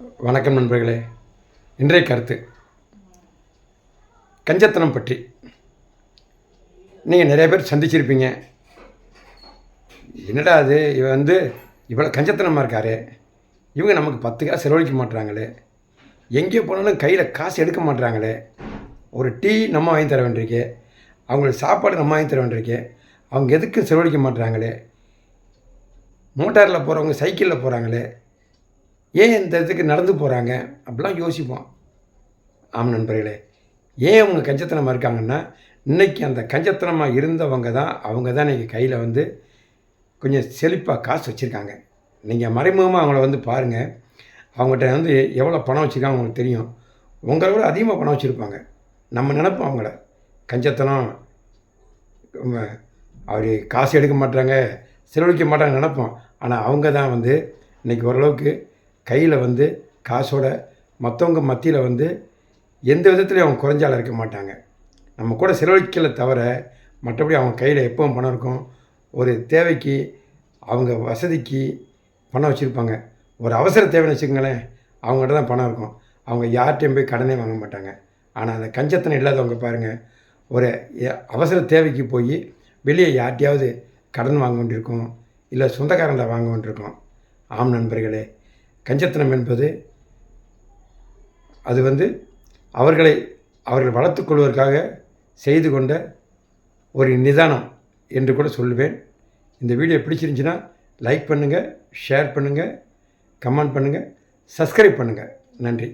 வணக்கம் நண்பர்களே. இன்றைய கருத்து கஞ்சத்தனம் பற்றி. நீங்கள் நிறைய பேர் சந்திச்சிருப்பீங்க. என்னடா அது இவன் இவ்வளோ கஞ்சத்தனமாக இருக்காரு, இவங்க நமக்கு 10 காசு செலவழிக்க மாட்டுறாங்களே, எங்கே போனாலும் கையில் காசு எடுக்க மாட்டுறாங்களே, ஒரு டீ நம்ம வாங்கி தர வேண்டியிருக்கே, அவங்களுக்கு சாப்பாடு நம்ம வாங்கி தர வேண்டியிருக்கே, அவங்க எதுக்கும் செலவழிக்க மாட்டுறாங்களே, மோட்டாரில் போகிறவங்க சைக்கிளில் போகிறாங்களே, ஏன் இந்த இதுக்கு நடந்து போகிறாங்க அப்படிலாம் யோசிப்போம். ஆம் நண்பர்களே, ஏன் அவங்க கஞ்சத்தனமாக இருக்காங்கன்னா, இன்றைக்கி அந்த கஞ்சத்தனமாக இருந்தவங்க தான் இன்றைக்கி கையில் கொஞ்சம் செழிப்பாக காசு வச்சுருக்காங்க. நீங்கள் மறைமுகமாக அவங்கள பாருங்கள். அவங்ககிட்ட எவ்வளோ பணம் வச்சுருக்காங்க அவங்களுக்கு தெரியும். உங்களை விட அதிகமாக பணம் வச்சுருப்பாங்க. நம்ம நினைப்போம் அவங்கள கஞ்சத்தனம், அவர் காசு எடுக்க மாட்டாங்க, செலவழிக்க மாட்டாங்க நினைப்போம். ஆனால் அவங்க தான் இன்றைக்கி ஓரளவுக்கு கையில் காசோட மற்றவங்க மத்தியில் எந்த விதத்துலையும் அவங்க குறைஞ்சால இருக்க மாட்டாங்க. நம்ம கூட செலவழிக்கலை தவிர மற்றபடி அவங்க கையில் எப்பவும் பணம் இருக்கும். ஒரு தேவைக்கு, அவங்க வசதிக்கு பணம் வச்சுருப்பாங்க. ஒரு அவசர தேவைன்னு வச்சுக்கோங்களேன், அவங்ககிட்ட தான் பணம் இருக்கும். அவங்க யார்கிட்டையும் போய் கடனே வாங்க மாட்டாங்க. ஆனால் அந்த கஞ்சத்தனம் இல்லாதவங்க பாருங்கள், ஒரு அவசர தேவைக்கு போய் வெளியே யார்கிட்டையாவது கடன் வாங்க வேண்டியிருக்கும், இல்லை சொந்தக்காரங்களை வாங்க வேண்டியிருக்கும். ஆம் நண்பர்களே, கஞ்சத்தனம் என்பது அது அவர்கள் வளர்த்துக் கொள்வதற்காக செய்து கொண்ட ஒரு நிதானம் என்று கூட சொல்லுவேன். இந்த வீடியோ பிடிச்சிருந்துச்சின்னா லைக் பண்ணுங்கள், ஷேர் பண்ணுங்கள், கமெண்ட் பண்ணுங்கள், சப்ஸ்கிரைப் பண்ணுங்கள். நன்றி.